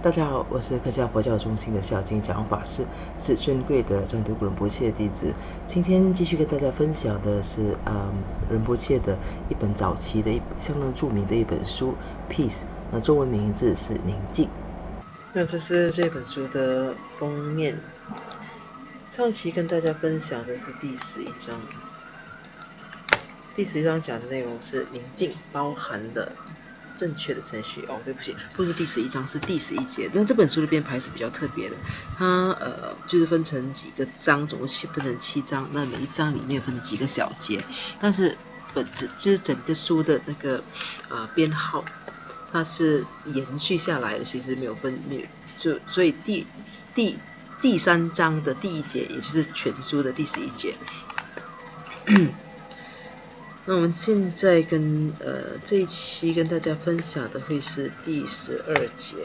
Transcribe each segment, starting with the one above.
大家好，我是客家佛教中心的孝经讲法师，是尊贵的占都古仁波切的弟子。今天继续跟大家分享的是仁波切的一本早期的相当著名的一本书《Peace》，那中文名字是宁静。那这是这本书的封面。上期跟大家分享的是第11章。第11章讲的内容是宁静包含了正确的程序。对不起，不是第11章，是第11节。但这本书的编排是比较特别的，它就是分成几个章，总共分成7章。那每一章里面分成几个小节，但是就是整个书的那个编号，它是延续下来的，其实没有所以第3章的第1节，也就是全书的第11节。那我们现在这一期跟大家分享的会是第12节。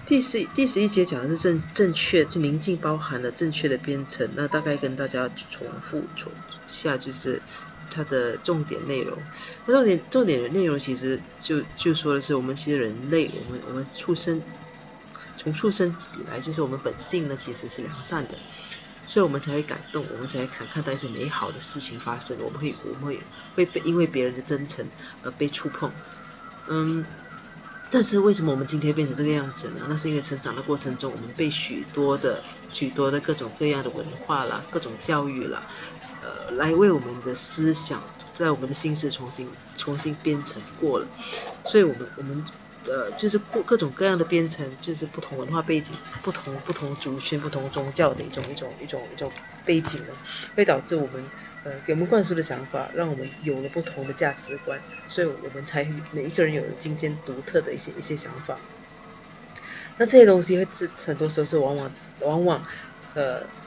第11节讲的是正确，就宁静包含了正确的编程。那大概跟大家重复下，就是它的重点内容。重点的内容其实就说的是，我们其实人类，我们从出生以来，就是我们本性呢其实是良善的。所以我们才会感动，我们才想看到一些美好的事情发生，我们会因为别人的真诚而被触碰。但是为什么我们今天变成这个样子呢？那是因为成长的过程中，我们被许多的各种各样的文化啦，各种教育啦，来为我们的思想，在我们的心思重新编程过了。所以我们就是各种各样的编程，就是不同文化背景、不同族群、不同宗教的一种背景呢，会导致我们给我们灌输的想法，让我们有了不同的价值观，所以我们才每一个人有了今天独特的一些想法。那这些东西很多时候是往往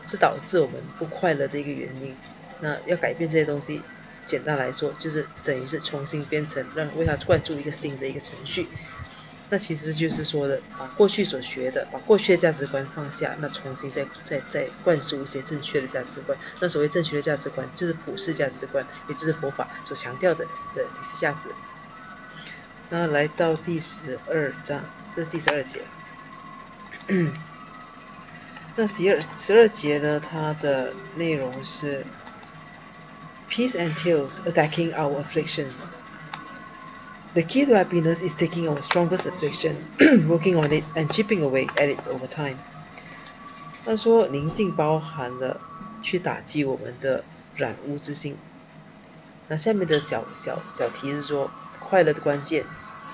是导致我们不快乐的一个原因。那要改变这些东西，简单来说就是等于是重新编程，为它灌注一个新的一个程序。那其实就是说的，把过去所学的，把过去的价值观放下，那重新再灌输一些正确的价值观。那所谓正确的价值观，就是普世价值观，也就是佛法所强调的这些价值。那来到第12章，这是第12节。那12节呢，它的内容是 Peace entails attacking our afflictions. The key to happiness is taking our strongest affliction, working on it, and chipping away at it over time. 他说，宁静包含了去打击我们的染污之心。那下面的小题是说，快乐的关键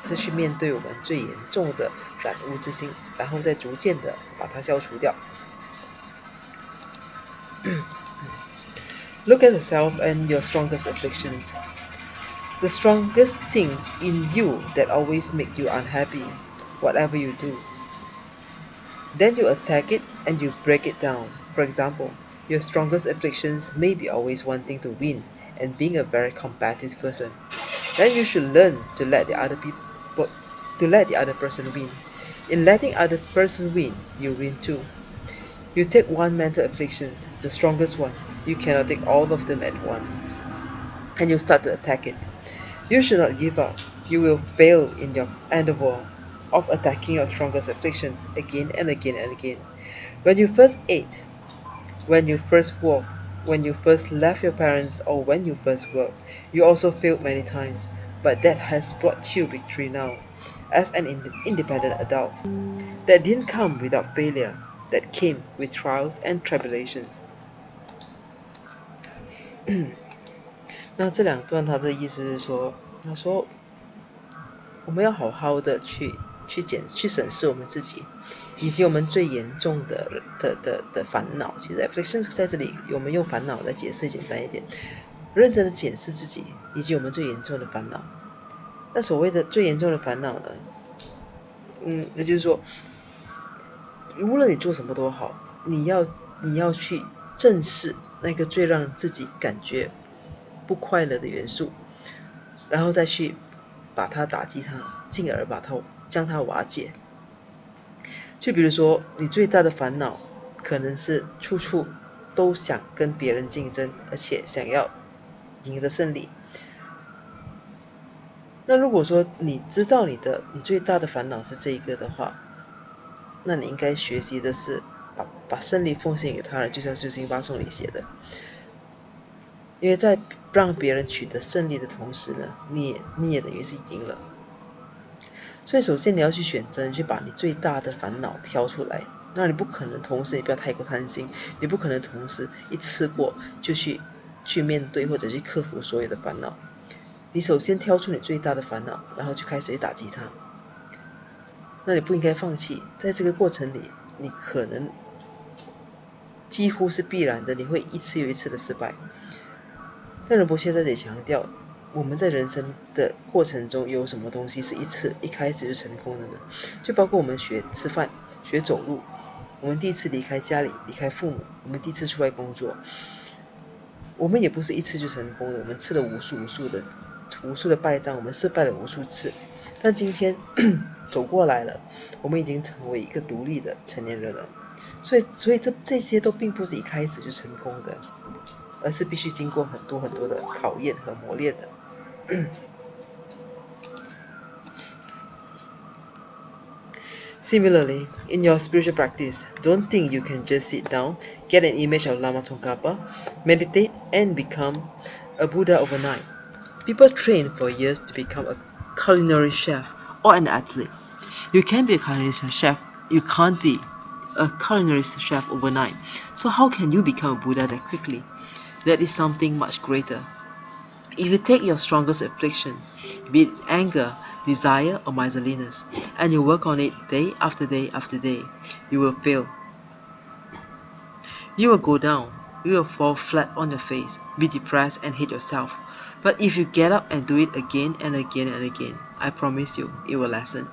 是去面对我们最严重的染污之心，然后再逐渐的把它消除掉。Look at yourself and your strongest afflictions. The strongest things in you that always make you unhappy, whatever you do. Then you attack it and you break it down. For example, your strongest afflictions may be always wanting to win and being a very combative person. Then you should learn to let the other person win. In letting other person win, you win too. You take one mental affliction, the strongest one. You cannot take all of them at once. And you start to attack it. You should not give up. You will fail in your endeavor of attacking your strongest afflictions again and again and again. When you first ate, when you first walked, when you first left your parents, or when you first worked, you also failed many times, but that has brought you victory now, as an independent adult. That didn't come without failure, that came with trials and tribulations. 那这两段他的意思是说，他说我们要好好的去审视我们自己，以及我们最严重的烦恼。其实 afflictions 在这里我们用烦恼来解释简单一点，认真的检视自己以及我们最严重的烦恼。那所谓的最严重的烦恼呢，也就是说，无论你做什么都好，你要去正视那个最让自己感觉不快乐的元素，然后再去把它打击它，进而将它瓦解。就比如说，你最大的烦恼可能是处处都想跟别人竞争，而且想要赢得胜利。那如果说你知道你最大的烦恼是这一个的话，那你应该学习的是把胜利奉献给他人，就像是辛巴颂里写的。因为在让别人取得胜利的同时呢，你也等于是赢了。所以首先你要去选择，你去把你最大的烦恼挑出来。那你不可能同时，你不要太过贪心，你不可能同时一次过就去面对或者去克服所有的烦恼。你首先挑出你最大的烦恼，然后就开始去打击它。那你不应该放弃，在这个过程里，你可能几乎是必然的，你会一次又一次的失败。但仁波切在这里强调，我们在人生的过程中有什么东西是一开始就成功的呢？就包括我们学吃饭、学走路，我们第一次离开家里、离开父母，我们第一次出外工作，我们也不是一次就成功的，我们吃了无数的败仗，我们失败了无数次。但今天走过来了，我们已经成为一个独立的成年人了。所以这些都并不是一开始就成功的，而是必须经过很多很多的考验和磨练的。Similarly, in your spiritual practice, don't think you can just sit down, get an image of Lama Tsongkhapa, meditate, and become a Buddha overnight. People train for years to become a culinary chef or an athlete. You can be a culinary chef, you can't be a culinary chef overnight. So how can you become a Buddha that quickly? That is something much greater. If you take your strongest affliction, be it anger, desire, or miserliness, and you work on it day after day after day, you will fail. You will go down, you will fall flat on your face, be depressed and hate yourself. But if you get up and do it again and again and again, I promise you, it will lessen.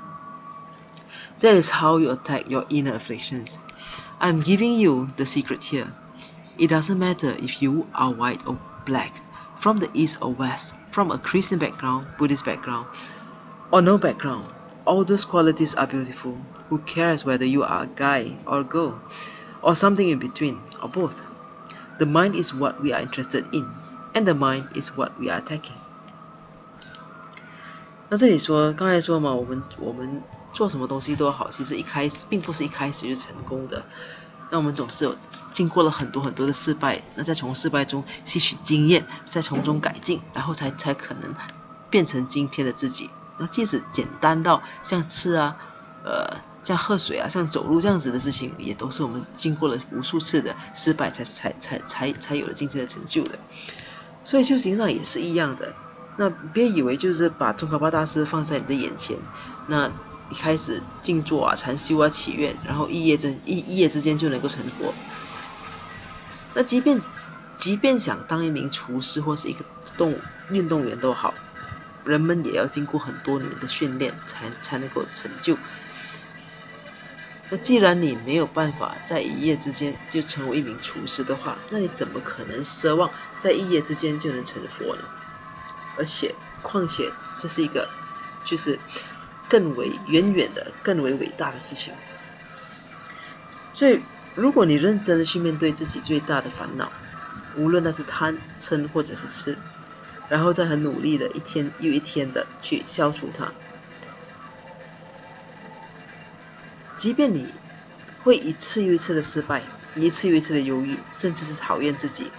That is how you attack your inner afflictions. I'm giving you the secret here. It doesn't matter if you are white or black, from the east or west, from a Christian background, Buddhist background, or no background. All those qualities are beautiful. Who cares whether you are a guy or a girl, or something in between, or both? The mind is what we are interested in, and the mind is what we are attacking. 那这里说，刚才说嘛，我们做什么东西都好，其实并不是一开始就成功的。那我们总是有经过了很多很多的失败，那再从失败中吸取经验，再从中改进，然后才可能变成今天的自己。那即使简单到像吃啊，像喝水啊，像走路这样子的事情，也都是我们经过了无数次的失败才有了今天的成就的。所以修行上也是一样的。那别以为就是把宗喀巴大师放在你的眼前，那一开始静坐啊、禅修啊、祈愿，然后一夜之间就能够成佛。那即便想当一名厨师或是一个运动员都好，人们也要经过很多年的训练才能够成就。那既然你没有办法在一夜之间就成为一名厨师的话，那你怎么可能奢望在一夜之间就能成佛呢？况且这是一个就是远远的更为伟大的事情。所以如果你认真的去面对自己最大的烦恼，无论那是贪嗔或者是痴，然后再很努力的一天又一天的去消除它，即便你会一次又一次的失败，一次又一次的忧郁，甚至是讨厌自己，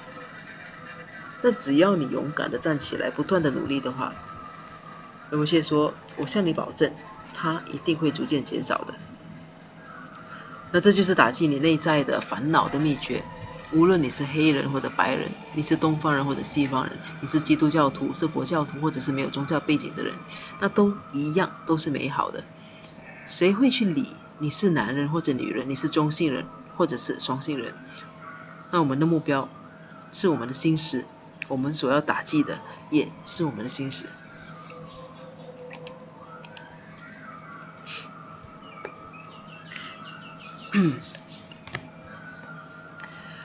那只要你勇敢的站起来，不断的努力的话，仁波切说，我向你保证，它一定会逐渐减少的。那这就是打击你内在的烦恼的秘诀。无论你是黑人或者白人，你是东方人或者西方人，你是基督教徒、是佛教徒或者是没有宗教背景的人，那都一样，都是美好的。谁会去理你是男人或者女人，你是中性人或者是双性人？那我们的目标是我们的心识，我们所要打击的也是我们的心识。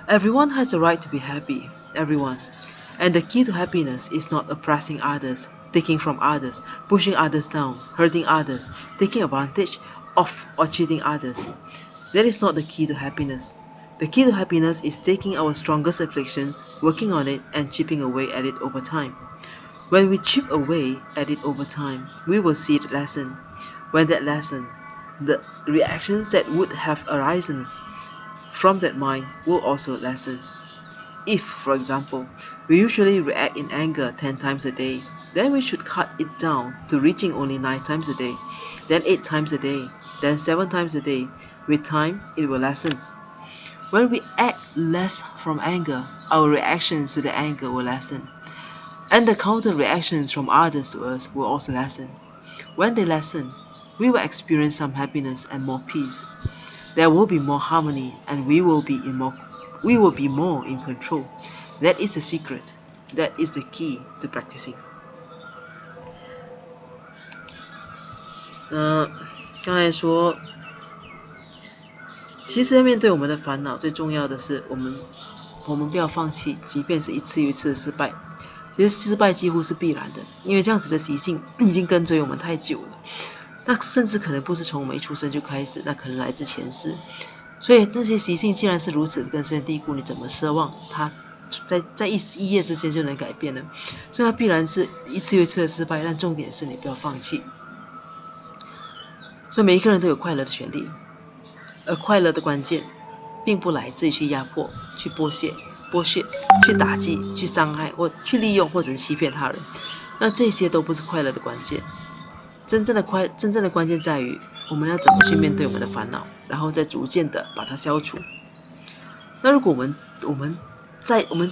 Everyone has a right to be happy, everyone. And the key to happiness is not oppressing others, taking from others, pushing others down, hurting others, taking advantage of or cheating others. That is not the key to happiness. The key to happiness is taking our strongest afflictions, working on it, and chipping away at it over time. When we chip away at it over time, we will see the lesson. When that lesson, the reactions that would have arisen from that mind will also lessen. If, for example, we usually react in anger 10 times a day, then we should cut it down to reaching only 9 times a day, then 8 times a day, then 7 times a day. With time, it will lessen. When we act less from anger, our reactions to the anger will lessen, and the counter reactions from others to us will also lessen. When they lessen, we will experience some happiness and more peace. There will be more harmony, and we will be more in control. That is the secret. That is the key to practicing. 刚才说，其实面对我们的烦恼，最重要的是我们不要放弃，即便是一次又一次的失败。其实失败几乎是必然的，因为这样子的习性已经跟随我们太久了。那甚至可能不是从我们一出生就开始，那可能来自前世。所以那些习性既然是如此根深蒂固，你怎么奢望它在一夜之间就能改变呢？所以它必然是一次又一次的失败，但重点是你不要放弃。所以每一个人都有快乐的权利，而快乐的关键并不来自于去压迫、去剥削、去打击、去伤害或去利用或者是欺骗他人。那这些都不是快乐的关键。真正的关键在于我们要怎么去面对我们的烦恼，然后再逐渐的把它消除。那如果我们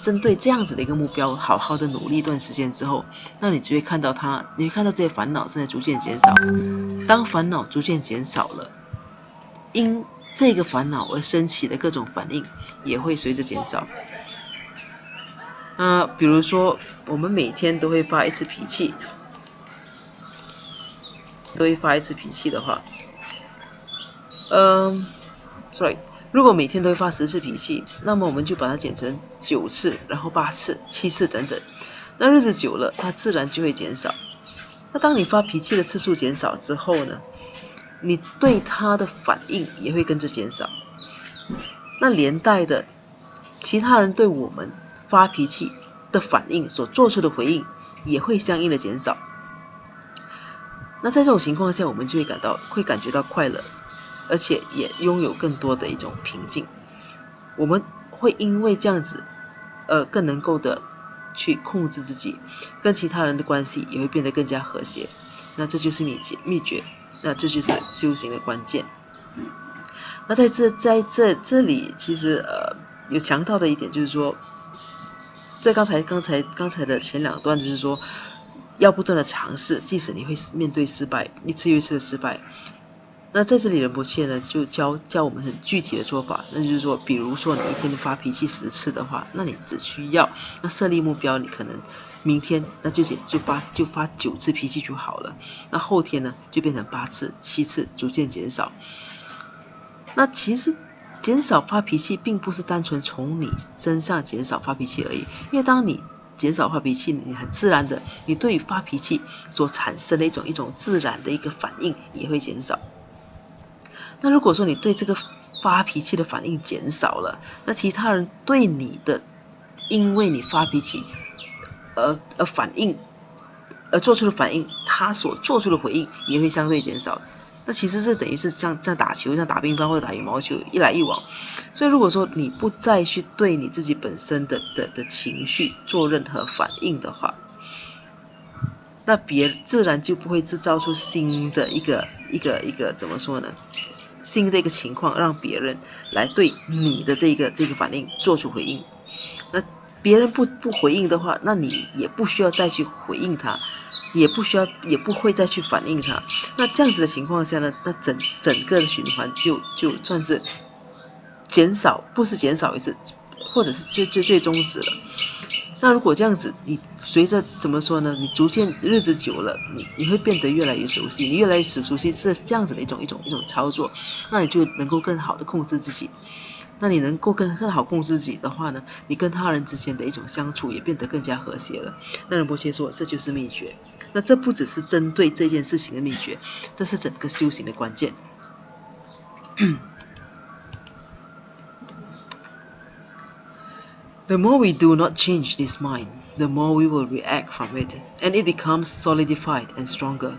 针对这样子的一个目标，好好的努力一段时间之后，那你就会看到你会看到这些烦恼正在逐渐减少。当烦恼逐渐减少了，因这个烦恼而升起的各种反应也会随着减少。比如说我们每天都会发一次脾气的话，如果每天都会发10次脾气，那么我们就把它减成9次，然后8次、7次等等。那日子久了，它自然就会减少。那当你发脾气的次数减少之后呢，你对它的反应也会跟着减少。那连带的，其他人对我们发脾气的反应所做出的回应也会相应的减少。那在这种情况下，我们就会感觉到快乐，而且也拥有更多的一种平静。我们会因为这样子，更能够的去控制自己，跟其他人的关系也会变得更加和谐。那这就是秘诀，那这就是修行的关键。那在这里，其实有强调的一点就是说，在刚才的前2段就是说，要不断的尝试，即使你会面对失败，一次又一次的失败。那在这里仁波切呢，就教我们很具体的做法，那就是说，比如说你一天发脾气10次的话，那你只需要设立目标，你可能明天那就发9次脾气就好了。那后天呢，就变成8次、7次，逐渐减少。那其实减少发脾气，并不是单纯从你身上减少发脾气而已，因为当你减少发脾气，你很自然的，你对于发脾气所产生的一种自然的一个反应也会减少。那如果说你对这个发脾气的反应减少了，那其他人对你的因为你发脾气而做出的反应，他所做出的回应也会相对减少。那其实这等于是像打球，像打乒乓或者打羽毛球，一来一往。所以如果说你不再去对你自己本身的情绪做任何反应的话，那自然就不会制造出新的一个怎么说呢？新的一个情况，让别人来对你的这个反应做出回应。那别人不回应的话，那你也不需要再去回应他，也不会再去反应他。那这样子的情况下呢，那整个的循环就算是减少，不是减少一次，或者是最终止了。那如果这样子，你随着怎么说呢？你逐渐日子久了，你会变得越来越熟悉，你越来越熟悉这样子的一种操作，那你就能够更好的控制自己。那你能够更好控制自己的话呢，你跟他人之间的一种相处也变得更加和谐了。那仁波切说，这就是秘诀。那这不只是针对这件事情的秘诀，这是整个修行的关键。The more we do not change this mind, the more we will react from it, and it becomes solidified and stronger.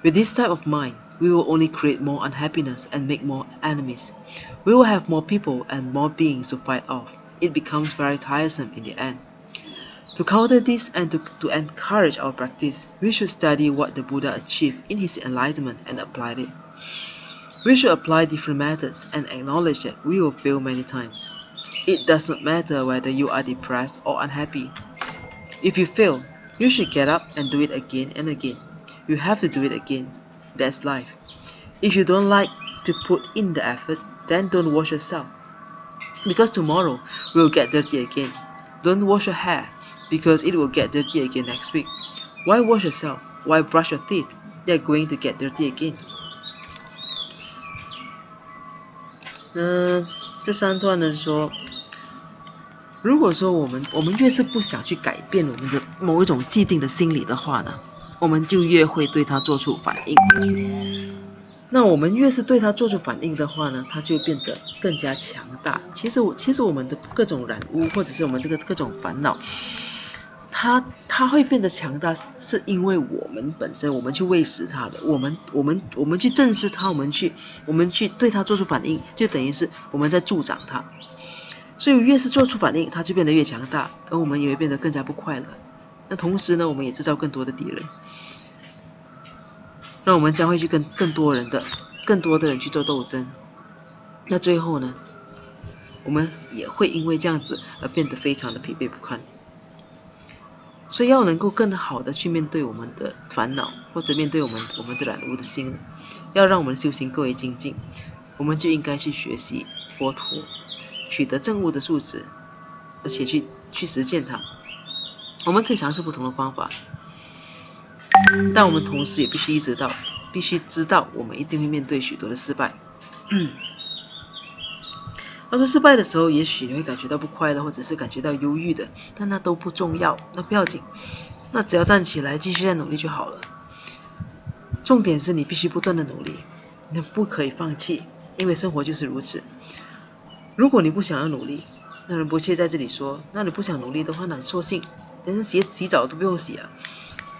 With this type of mind, we will only create more unhappiness and make more enemies. We will have more people and more beings to fight off. It becomes very tiresome in the end. To counter this and to encourage our practice, we should study what the Buddha achieved in his enlightenment and apply it. We should apply different methods and acknowledge that we will fail many times. It does not matter whether you are depressed or unhappy. If you fail, you should get up and do it again and again. You have to do it again. That's life. If you don't like to put in the effort, then don't wash yourself, because tomorrow will get dirty again. Don't wash your hair, because it will get dirty again next week. Why wash yourself? Why brush your teeth? They're going to get dirty again. 这三段呢说，如果说我们越是不想去改变我们的某一种既定的心理的话呢，我们就越会对它做出反应。那我们越是对它做出反应的话呢，它就变得更加强大。其实我们的各种染污或者是我们这个各种烦恼，它会变得强大，是因为我们本身我们去喂食它的，我们去正视它，我们去对它做出反应，就等于是我们在助长它。所以越是做出反应，它就变得越强大，而我们也会变得更加不快乐。那同时呢，我们也制造更多的敌人，那我们将会去跟更多的人去做斗争。那最后呢，我们也会因为这样子而变得非常的疲惫不堪。所以要能够更好的去面对我们的烦恼，或者面对我们的染污的心，要让我们的修行更为精进，我们就应该去学习佛陀，取得证悟的素质，而且去实践它。我们可以尝试不同的方法，但我们同时也必须知道我们一定会面对许多的失败。要是失败的时候，也许你会感觉到不快乐，或者是感觉到忧郁的，但那都不重要，那不要紧，那只要站起来继续再努力就好了。重点是你必须不断的努力，你不可以放弃，因为生活就是如此。如果你不想要努力，那人不屑在这里说，那你不想努力的话，那你索性连洗澡都不用洗啊，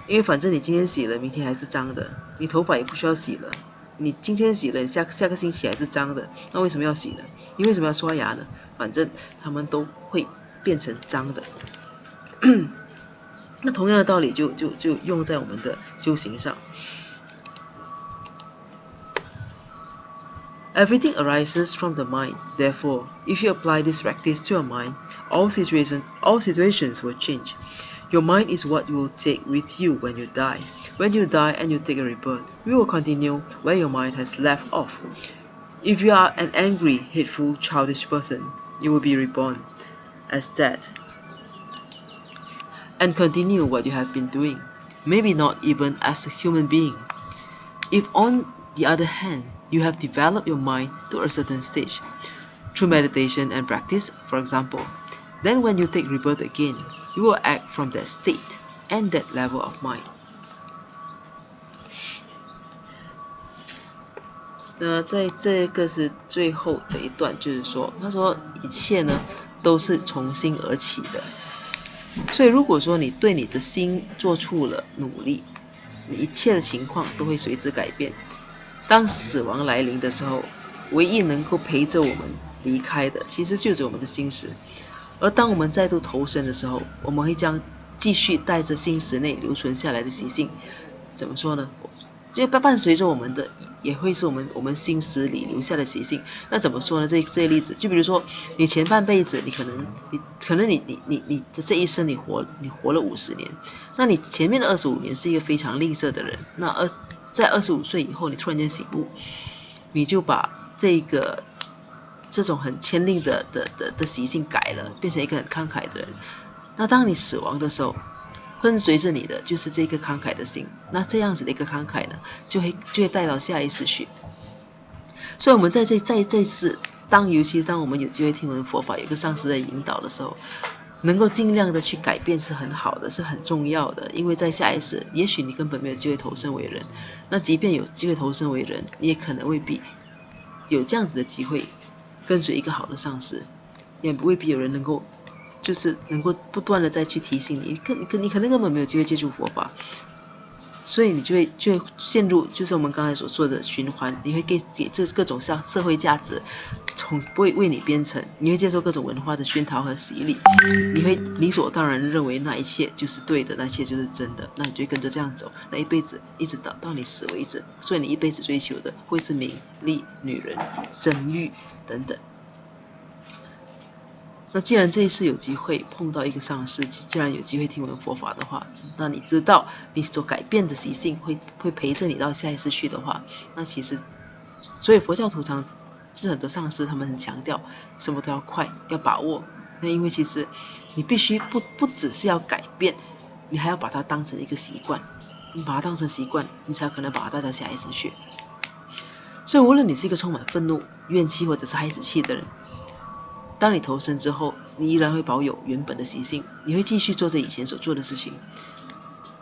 因为反正你今天洗了，明天还是脏的，你头发也不需要洗了，你今天洗了，下个星期还是脏的，那为什么要洗呢？你为什么要刷牙呢？反正他们都会变成脏的。那同样的道理就用在我们的修行上。Everything arises from the mind. Therefore, if you apply this practice to your mind, all situations will change. Your mind is what you will take with you when you die. When you die and you take a rebirth, you will continue where your mind has left off. If you are an angry, hateful, childish person, you will be reborn as that and continue what you have been doing, maybe not even as a human being. If on the other hand, you have developed your mind to a certain stage, through meditation and practice, for example, then when you take rebirth again, you will act from that state and that level of mind. 那在这个是最后的一段，就是说，他说一切呢都是从心而起的，所以如果说你对你的心做出了努力，你一切的情况都会随之改变。当死亡来临的时候，唯一能够陪着我们离开的，其实就是我们的心识。而当我们再度投生的时候，我们会将继续带着心识内留存下来的习性，怎么说呢？就伴随着我们的，也会是我们心识里留下的习性。那怎么说呢？这些例子，就比如说你前半辈子，你可能你的这一生你活了50年，那你前面的25年是一个非常吝啬的人，那在25岁以后，你突然间醒悟，你就把这种很谦吝的习性改了，变成一个很慷慨的人。那当你死亡的时候，跟随着你的就是这个慷慨的心，那这样子的一个慷慨呢，就会带到下一世去。所以我们在这次，尤其是当我们有机会听闻佛法，有个上师在引导的时候，能够尽量的去改变是很好的，是很重要的。因为在下一世，也许你根本没有机会投生为人，那即便有机会投生为人，你也可能未必有这样子的机会跟随一个好的上师，也未必有人能够就是能够不断的再去提醒你，你可能根本没有机会接触佛法，所以你就会陷入就是我们刚才所说的循环，你会给这各种像社会价值为你编程，你会接受各种文化的熏陶和洗礼，你会理所当然认为那一切就是对的，那一切就是真的，那你就会跟着这样走，那一辈子一直到你死为止。所以你一辈子追求的会是名利、女人、声誉等等。那既然这一次有机会碰到一个上师，既然有机会听闻佛法的话，那你知道你所改变的习性会陪着你到下一次去的话，那其实所以佛教徒是很多上师他们很强调什么都要快，要把握。那因为其实你必须不只是要改变，你还要把它当成一个习惯，你把它当成习惯，你才可能把它带到下一次去。所以无论你是一个充满愤怒、怨气或者是孩子气的人，当你投生之后，你依然会保有原本的习性，你会继续做着以前所做的事情。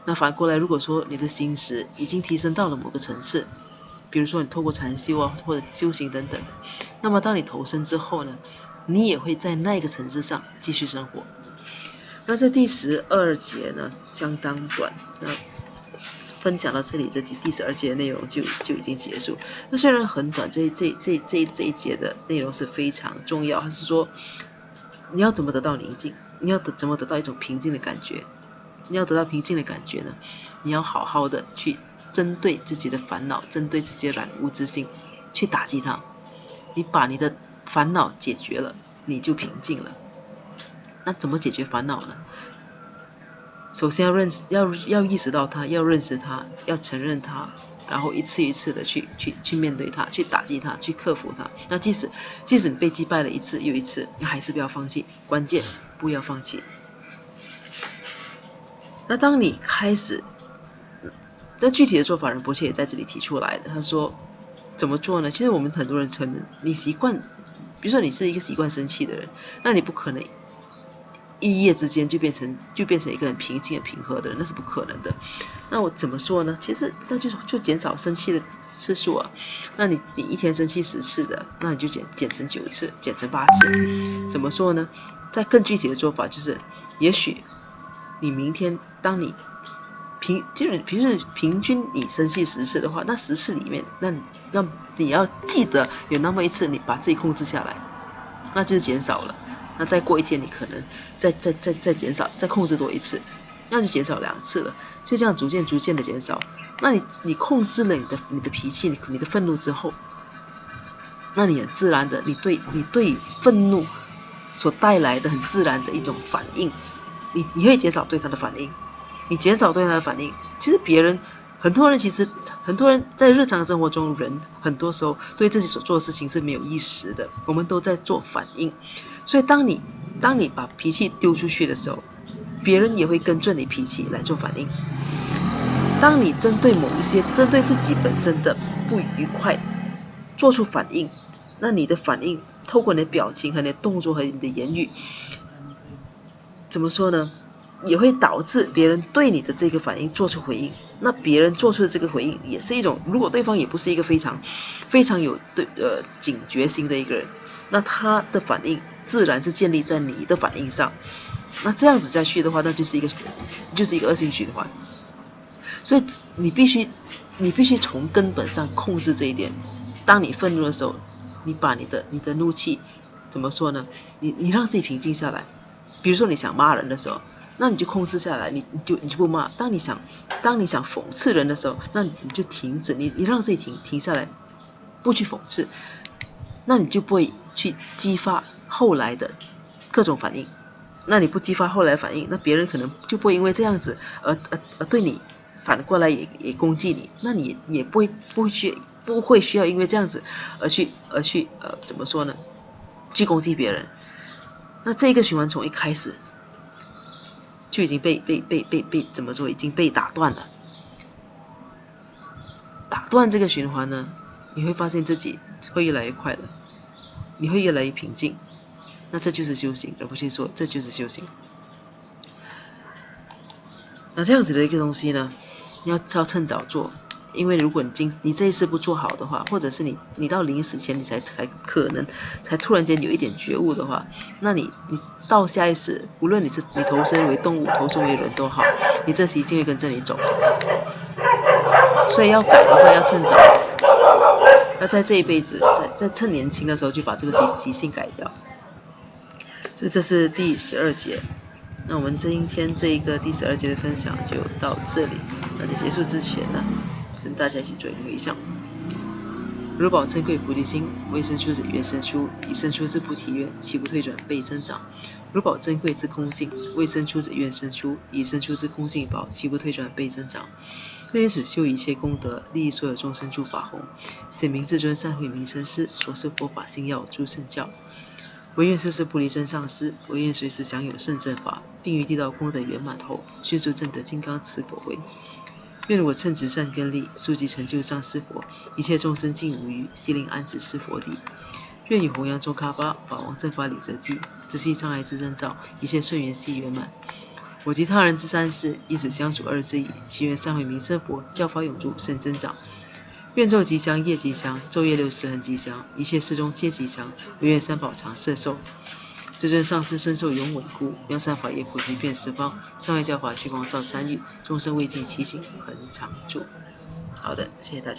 那反过来，如果说你的心识已经提升到了某个层次，比如说你透过禅修啊或者修行等等，那么当你投生之后呢，你也会在那个层次上继续生活。那这第12节呢相当短，那分享到这里，这第12节的内容就已经结束。那虽然很短，这一节的内容是非常重要。它是说你要怎么得到宁静，你要怎么得到一种平静的感觉。你要得到平静的感觉呢，你要好好的去针对自己的烦恼，针对自己的染污之心去打击它。你把你的烦恼解决了，你就平静了。那怎么解决烦恼呢？首先要意识到它，要认识它，要承认它，然后一次一次的去面对它，去打击它，去克服它。那即使你被击败了一次又一次，那还是不要放弃，关键不要放弃。那当你开始，那具体的做法仁波切也在这里提出来的。他说怎么做呢？其实我们很多人承认，你习惯，比如说你是一个习惯生气的人，那你不可能一夜之间就变成一个很平静很平和的人，那是不可能的。那我怎么说呢？其实那就减少生气的次数啊。那你一天生气10次的，那你就减成9次，减成8次。怎么说呢？在更具体的做法就是，也许你明天当你平均你生气10次的话，那10次里面，那你要记得有那么一次你把自己控制下来，那就是减少了。那再过一天，你可能再减少，再控制多一次，那就减少2次了，就这样逐渐的减少。那你控制了你的脾气，你的愤怒之后，那你很自然的，你对愤怒所带来的很自然的一种反应，你会减少对他的反应。你减少对他的反应，其实很多人在日常生活中，人很多时候对自己所做的事情是没有意识的，我们都在做反应。所以当你把脾气丢出去的时候，别人也会跟着你脾气来做反应。当你针对自己本身的不愉快做出反应，那你的反应透过你的表情和你的动作和你的言语，怎么说呢？也会导致别人对你的这个反应做出回应。那别人做出的这个回应也是一种，如果对方也不是一个非常有警觉心的一个人，那他的反应自然是建立在你的反应上。那这样子下去的话，那就是一个恶性循环。所以你必须从根本上控制这一点。当你愤怒的时候，你把你的怒气怎么说呢？你让自己平静下来。比如说你想骂人的时候，那你就控制下来，你就不骂。当你想讽刺人的时候，那你就停止，你让自己停下来，不去讽刺，那你就不会去激发后来的各种反应。那你不激发后来的反应，那别人可能就不会因为这样子而对你反过来也攻击你，那你也不会需要因为这样子而去怎么说呢？去攻击别人。那这个循环从一开始就已经被怎么说，已经被打断了。打断这个循环呢，你会发现自己会越来越快乐，你会越来越平静。那这就是修行，而不是说这就是修行。那这样子的一个东西呢，你要趁早做，因为如果你这一次不做好的话，或者是你到临死前你才可能才突然间有一点觉悟的话，那你到下一次，无论你投身为动物、投身为人都好，你这习性会跟着你走。所以要改的话，要趁早，要在这一辈子，在趁年轻的时候就把这个习性改掉。所以这是第12节。那我们今天这一个第12节的分享就到这里。那在结束之前呢，跟大家一起做一个回向。如宝珍贵菩提心，未生出之愿生出，已生出之菩提愿，岂不退转倍增长？如宝珍贵之空性，未生出之愿生出，已生出之空性宝，岂不退转倍增长？愿使修一切功德，利益所有众生诸法弘，显明至尊善慧名称师，所示佛法心要诸圣教。唯愿世世菩提真上师，唯愿随时享有圣正法，并于地道功德圆满后，迅速证得金刚持果位。愿我称职善根力，速即成就上师佛，一切众生尽无余，悉令安止是佛地。愿以弘扬中喀巴法王正法理则记，直系障碍之征兆，一切顺缘悉圆满。我及他人之三世，一子相属二之矣。祈愿善慧明生佛，教法永驻，甚增长。愿昼吉祥，夜吉祥，昼夜60恒吉祥，一切事中皆吉祥。唯愿三宝常摄受。至尊上师身受永稳固，妙善法业普及遍十方，上位教法虚光照三域，众生未尽其心，恒常住。好的，谢谢大家。